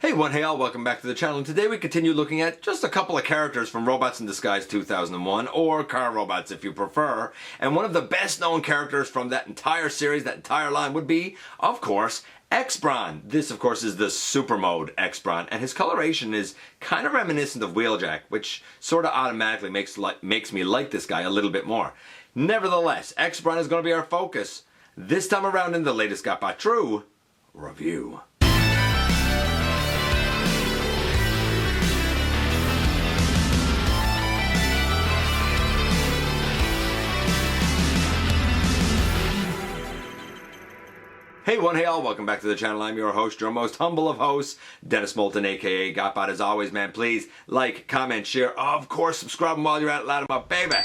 Hey all, welcome back to the channel, and today we continue looking at just a couple of characters from Robots in Disguise 2001, or Car Robots if you prefer, and one of the best known characters from that entire series, that entire line, would be, of course, X-Brawn. This, of course, is the super mode X-Brawn, and his coloration is kind of reminiscent of Wheeljack, which sort of automatically makes me like this guy a little bit more. Nevertheless, X-Brawn is going to be our focus this time around in the latest GotBot True review. Hey all, welcome back to the channel. I'm your host, your most humble of hosts, Dennis Moulton, aka GotBot. As always, man, please like, comment, share, of course, subscribe while you're at it, loud 'em up, baby.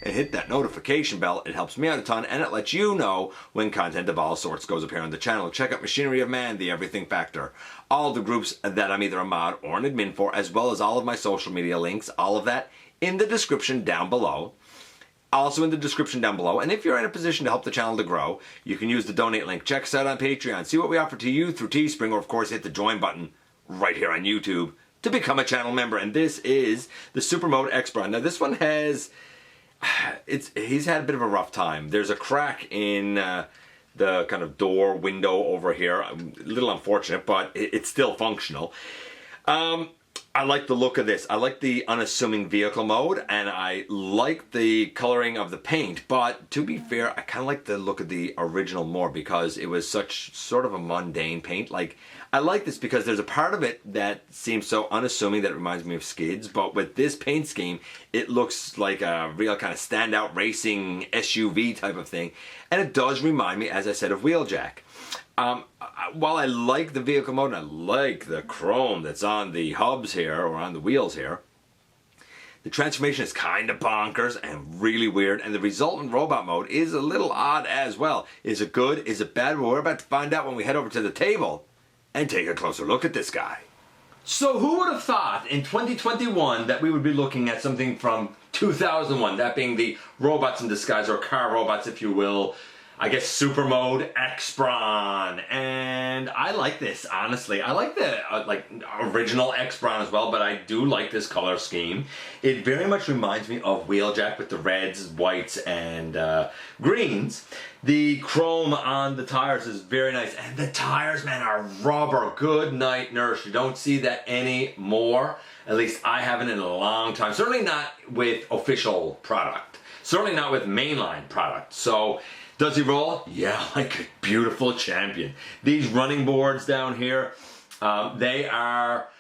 And hit that notification bell. It helps me out a ton, and it lets you know when content of all sorts goes up here on the channel. Check out Machinery of Man, The Everything Factor, all the groups that I'm either a mod or an admin for, as well as all of my social media links, all of that in the description down below. Also in the description down below, and if you're in a position to help the channel to grow, you can use the donate link. Check us out on Patreon, see what we offer to you through Teespring, or of course hit the join button right here on YouTube to become a channel member. And this is the Super Mode X-Brawn. Now this one has, he's had a bit of a rough time. There's a crack in the kind of door window over here, a little unfortunate, but it's still functional. I like the look of this. I like the unassuming vehicle mode, and I like the coloring of the paint, but to be fair, I kind of like the look of the original more because it was such sort of a mundane paint. Like, I like this because there's a part of it that seems so unassuming that it reminds me of Skids, but with this paint scheme, it looks like a real kind of standout racing SUV type of thing, and it does remind me, as I said, of Wheeljack. While I like the vehicle mode and I like the chrome that's on the hubs here, or on the wheels here, the transformation is kind of bonkers and really weird, and the resultant robot mode is a little odd as well. Is it good? Is it bad? Well, we're about to find out when we head over to the table and take a closer look at this guy. So who would have thought in 2021 that we would be looking at something from 2001, that being the Robots in Disguise, or Car Robots if you will, I guess Super Mode X-Brawn, and I like this, honestly. I like the original X-Brawn as well, but I do like this color scheme. It very much reminds me of Wheeljack with the reds, whites, and greens. The chrome on the tires is very nice, and the tires, man, are rubber. Good night, nurse. You don't see that anymore. At least I haven't in a long time. Certainly not with official product. Certainly not with mainline product. So, does he roll? Yeah, like a beautiful champion. These running boards down here, they are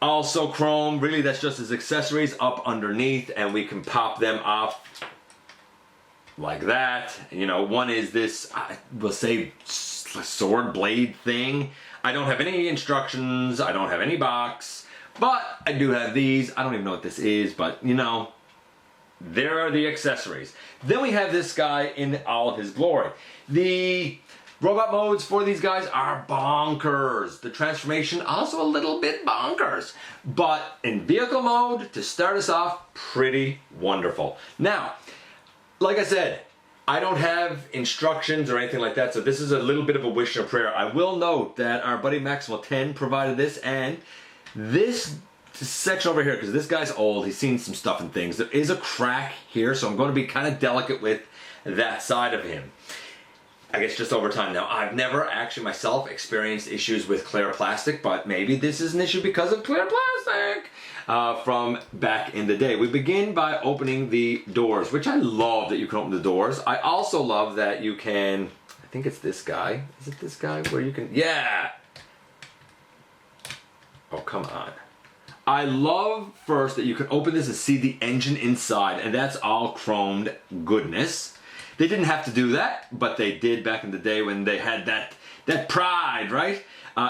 also chrome. Really, that's just his accessories up underneath, and we can pop them off like that. You know, one is this, we'll say, sword blade thing. I don't have any instructions. I don't have any box, but I do have these. I don't even know what this is, but you know, there are the accessories. Then we have this guy in all of his glory. The robot modes for these guys are bonkers. The transformation also a little bit bonkers. But in vehicle mode, to start us off, pretty wonderful. Now, like I said, I don't have instructions or anything like that, so this is a little bit of a wish or prayer. I will note that our buddy Maximal10 provided this, and this section over here, because this guy's old, he's seen some stuff and things. There is a crack here, so I'm going to be kind of delicate with that side of him. I guess just over time. Now, I've never actually myself experienced issues with clear plastic, but maybe this is an issue because of clear plastic from back in the day. We begin by opening the doors, which I love that you can open the doors. I also love that you can, I think it's this guy. Is it this guy where you can, yeah! Oh, come on. I love first that you can open this and see the engine inside, and that's all chromed goodness. They didn't have to do that, but they did back in the day when they had that pride, right?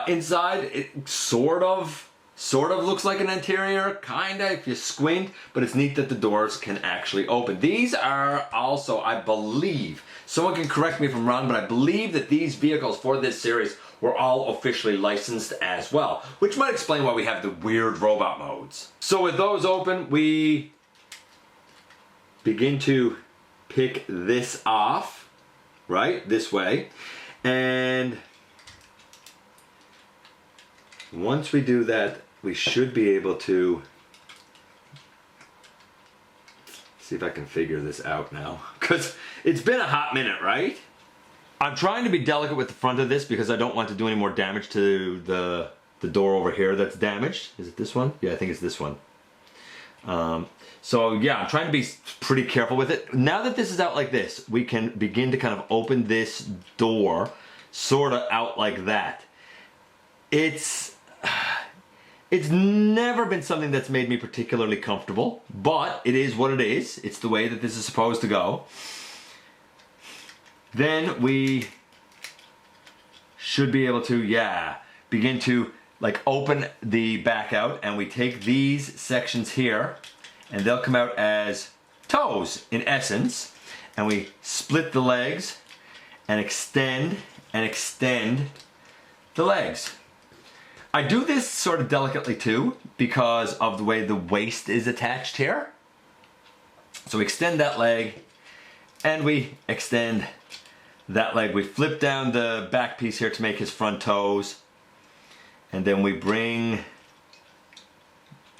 Inside, it sort of looks like an interior, kinda if you squint, but it's neat that the doors can actually open. These are also, I believe, someone can correct me if I'm wrong, but I believe that these vehicles for this series were all officially licensed as well, which might explain why we have the weird robot modes. So with those open, we begin to pick this off, right, this way, and once we do that, we should be able to see if I can figure this out now, because it's been a hot minute, right? I'm trying to be delicate with the front of this because I don't want to do any more damage to the door over here that's damaged. Is it this one? Yeah, I think it's this one. So yeah, I'm trying to be pretty careful with it. Now that this is out like this, we can begin to kind of open this door sort of out like that. It's never been something that's made me particularly comfortable, but it is what it is. It's the way that this is supposed to go. Then we should be able to, yeah, begin to like open the back out, and we take these sections here and they'll come out as toes in essence, and we split the legs and extend the legs. I do this sort of delicately too because of the way the waist is attached here. So we extend that leg and we extend that leg. We flip down the back piece here to make his front toes, and then we bring,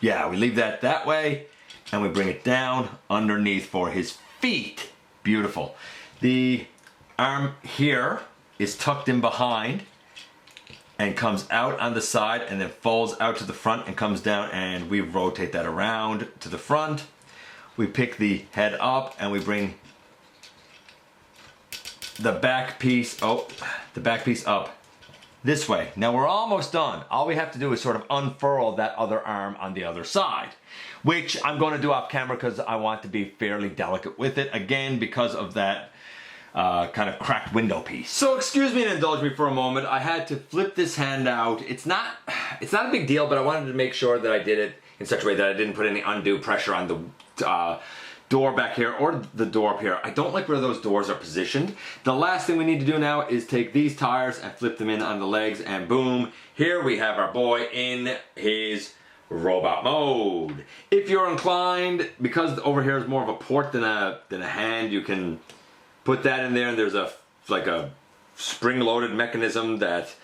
yeah, we leave that way, and we bring it down underneath for his feet. Beautiful. The arm here is tucked in behind and comes out on the side and then folds out to the front and comes down, and we rotate that around to the front. We pick the head up and we bring the back piece up this way. Now we're almost done. All we have to do is sort of unfurl that other arm on the other side, which I'm going to do off camera because I want to be fairly delicate with it, again because of that kind of cracked window piece. So excuse me and indulge me for a moment. I had to flip this hand out. It's not a big deal, but I wanted to make sure that I did it in such a way that I didn't put any undue pressure on the door back here or the door up here. I don't like where those doors are positioned. The last thing we need to do now is take these tires and flip them in on the legs, and boom, here we have our boy in his robot mode. If you're inclined, because over here is more of a port than a hand, you can put that in there, and there's like a spring-loaded mechanism that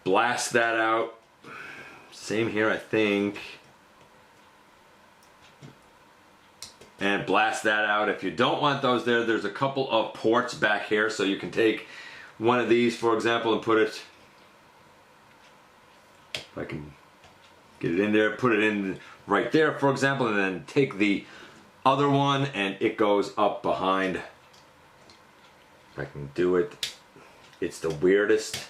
blasts that out. Same here, I think. And blast that out. If you don't want those there's a couple of ports back here, so you can take one of these, for example, and put it, if I can get it in there, put it in right there, for example, and then take the other one and it goes up behind. If I can do it. It's the weirdest.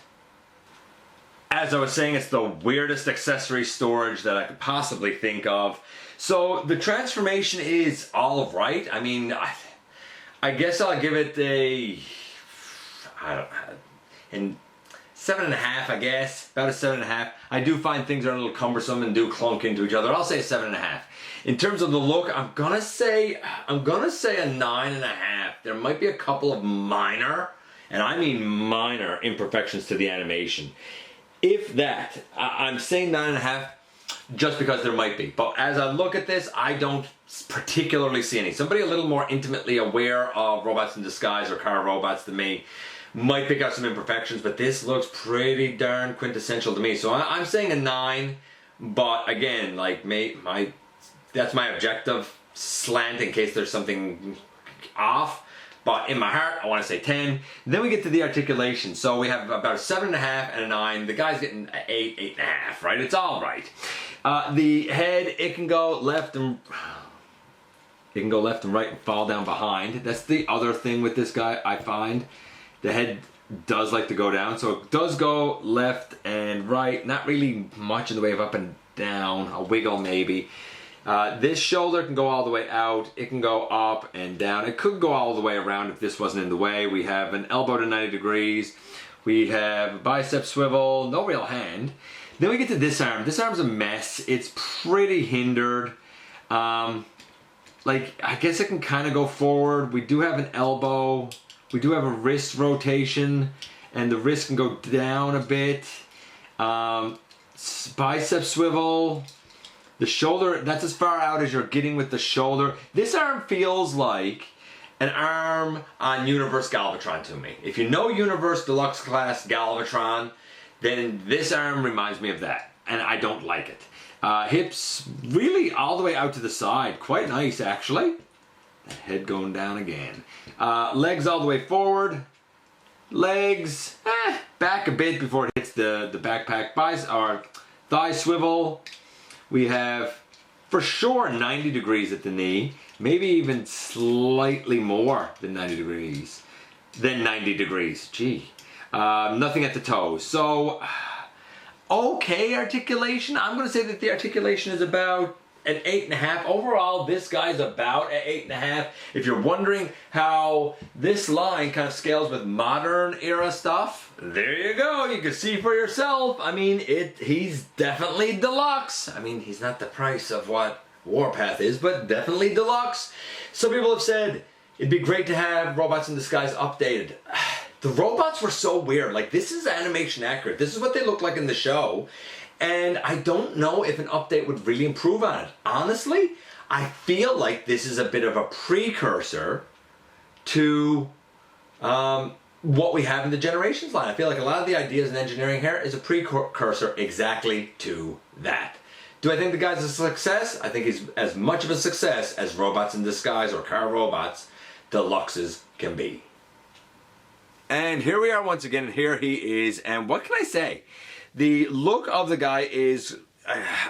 As I was saying, it's the weirdest accessory storage that I could possibly think of. So the transformation is all right. I mean, I guess I'll give it a, I don't know, 7.5, I guess, about a 7.5. I do find things are a little cumbersome and do clunk into each other. I'll say a 7.5. In terms of the look, I'm gonna say a 9.5. There might be a couple of minor, and I mean minor, imperfections to the animation. If that, I'm saying 9.5 just because there might be. But as I look at this, I don't particularly see any. Somebody a little more intimately aware of robots in disguise or car robots than me might pick out some imperfections, but this looks pretty darn quintessential to me. So I'm saying a 9, but again, like that's my objective slant in case there's something off. But in my heart, I want to say 10. Then we get to the articulation. So we have about a 7.5 and a 9. The guy's getting an 8, 8.5, right? It's all right. The head, it can go left and right and fall down behind. That's the other thing with this guy, I find. The head does like to go down, so it does go left and right. Not really much in the way of up and down, a wiggle maybe. This shoulder can go all the way out. It can go up and down. It could go all the way around if this wasn't in the way. We have an elbow to 90 degrees. We have a bicep swivel, no real hand. Then we get to this arm. This arm's a mess. It's pretty hindered. Like, I guess it can kind of go forward. We do have an elbow. We do have a wrist rotation, and the wrist can go down a bit. Bicep swivel. The shoulder, that's as far out as you're getting with the shoulder. This arm feels like an arm on Universe Galvatron to me. If you know Universe Deluxe Class Galvatron, then this arm reminds me of that. and I don't like it. Hips really all the way out to the side. Quite nice, actually. That head going down again. Legs all the way forward. Legs back a bit before it hits the backpack. Or thigh swivel. We have for sure 90 degrees at the knee. Maybe even slightly more than 90 degrees. Gee. Nothing at the toes. So, okay articulation. I'm going to say that the articulation is about an 8.5. Overall, this guy's about an 8.5. If you're wondering how this line kind of scales with modern era stuff, there you go. You can see for yourself. I mean, he's definitely deluxe. I mean, he's not the price of what Warpath is, but definitely deluxe. Some people have said it'd be great to have Robots in Disguise updated. The robots were so weird. Like, this is animation accurate. This is what they look like in the show. And I don't know if an update would really improve on it. Honestly, I feel like this is a bit of a precursor to what we have in the Generations line. I feel like a lot of the ideas in engineering here is a precursor exactly to that. Do I think the guy's a success? I think he's as much of a success as Robots in Disguise or Car Robots Deluxes can be. And here we are once again, and here he is, and what can I say? The look of the guy is,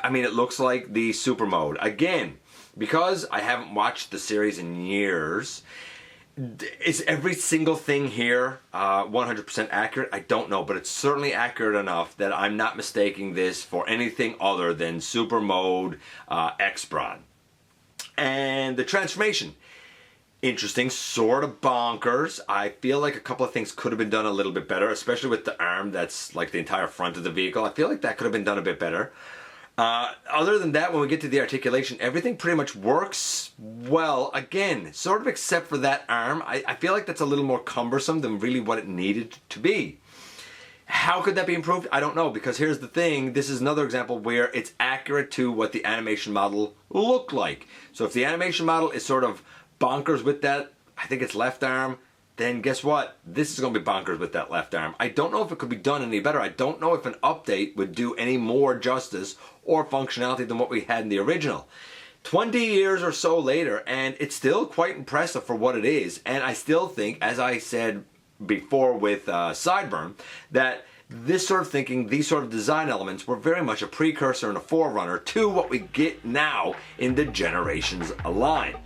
I mean, it looks like the Super Mode. Again, because I haven't watched the series in years, is every single thing here 100% accurate? I don't know, but it's certainly accurate enough that I'm not mistaking this for anything other than Super Mode X-Brawn. And the transformation. Interesting, sort of bonkers. I feel like a couple of things could have been done a little bit better, especially with the arm that's like the entire front of the vehicle. I feel like that could have been done a bit better. Other than that, when we get to the articulation, everything pretty much works well. Again, sort of except for that arm. I feel like that's a little more cumbersome than really what it needed to be. How could that be improved? I don't know, because here's the thing. This is another example where it's accurate to what the animation model looked like. So if the animation model is sort of bonkers with that, I think it's left arm, then guess what? This is going to be bonkers with that left arm. I don't know if it could be done any better. I don't know if an update would do any more justice or functionality than what we had in the original. 20 years or so later, and it's still quite impressive for what it is. And I still think, as I said before with Sideburn, that this sort of thinking, these sort of design elements were very much a precursor and a forerunner to what we get now in the Generations line.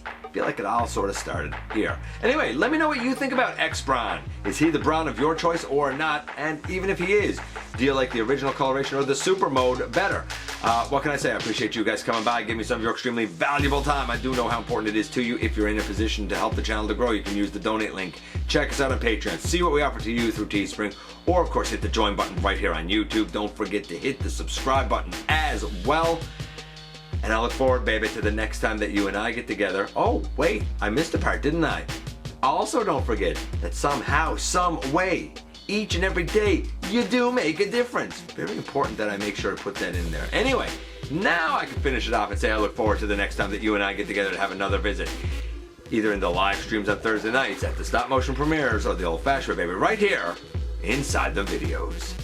I feel like it all sort of started here. Anyway, let me know what you think about X-Brawn. Is he the Brawn of your choice or not? And even if he is, do you like the original coloration or the Super Mode better? What can I say? I appreciate you guys coming by, give me some of your extremely valuable time. I do know how important it is to you. If you're in a position to help the channel to grow, you can use the donate link. Check us out on Patreon. See what we offer to you through Teespring. Or, of course, hit the join button right here on YouTube. Don't forget to hit the subscribe button as well. And I look forward, baby, to the next time that you and I get together. Oh, wait, I missed a part, didn't I? Also, don't forget that somehow, some way, each and every day, you do make a difference. Very important that I make sure to put that in there. Anyway, now I can finish it off and say I look forward to the next time that you and I get together to have another visit. Either in the live streams on Thursday nights, at the stop motion premieres, or the old-fashioned, baby, right here inside the videos.